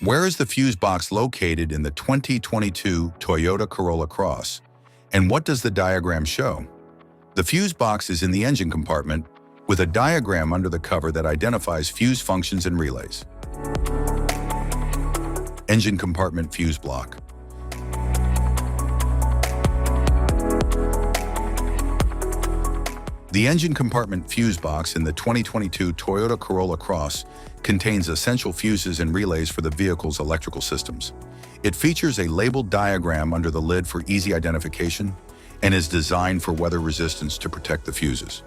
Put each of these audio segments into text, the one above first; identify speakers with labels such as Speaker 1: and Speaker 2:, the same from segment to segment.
Speaker 1: Where is the fuse box located in the 2022 Toyota Corolla Cross? And what does the diagram show? The fuse box is in the engine compartment with a diagram under the cover that identifies fuse functions and relays. Engine compartment fuse block. The engine compartment fuse box in the 2022 Toyota Corolla Cross contains essential fuses and relays for the vehicle's electrical systems. It features a labeled diagram under the lid for easy identification and is designed for weather resistance to protect the fuses.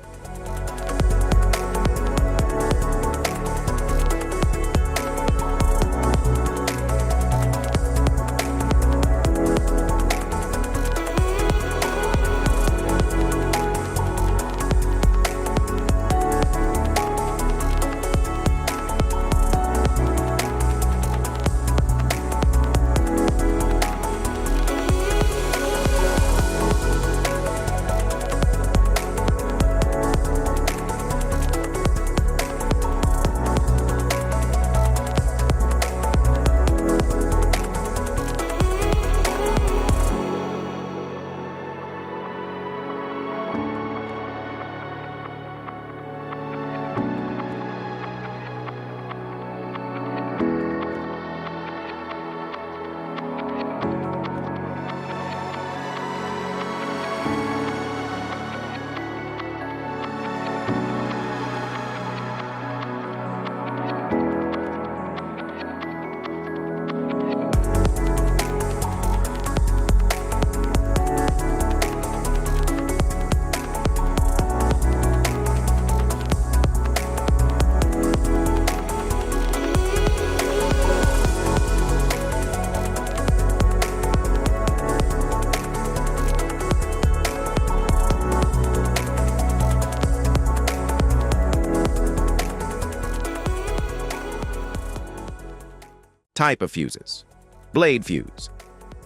Speaker 2: Type of fuses: blade fuse,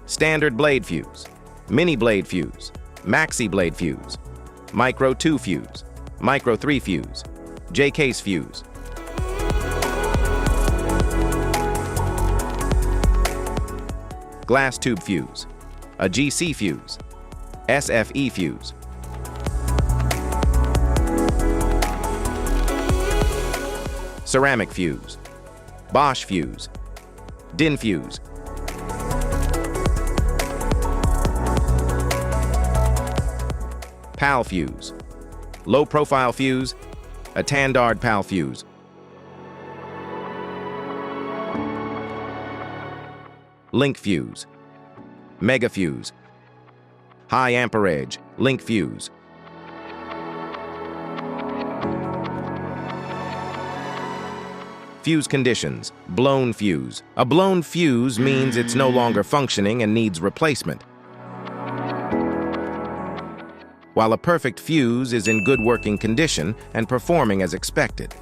Speaker 2: standard blade fuse, mini blade fuse, maxi blade fuse, micro 2 fuse, micro 3 fuse, J-case fuse. Glass tube fuse, a GC fuse, SFE fuse. Ceramic fuse, Bosch fuse, DIN fuse. PAL fuse, low profile fuse, a Tandard PAL fuse. Link fuse, mega fuse, high amperage, link fuse. Fuse conditions: blown fuse. A blown fuse means it's no longer functioning and needs replacement, while a perfect fuse is in good working condition and performing as expected.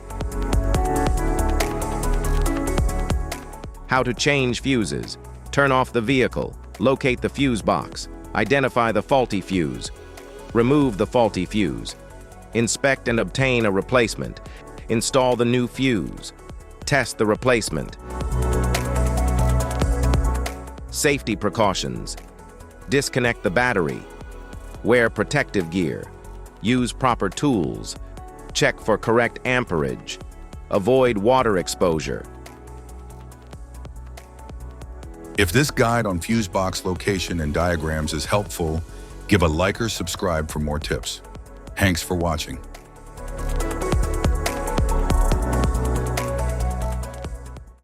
Speaker 2: How to change fuses: turn off the vehicle, locate the fuse box, identify the faulty fuse, remove the faulty fuse, inspect and obtain a replacement, install the new fuse, test the replacement. Safety precautions: disconnect the battery, wear protective gear, use proper tools, check for correct amperage, avoid water exposure.
Speaker 1: If this guide on fuse box location and diagrams is helpful, give a like or subscribe for more tips. Thanks for watching.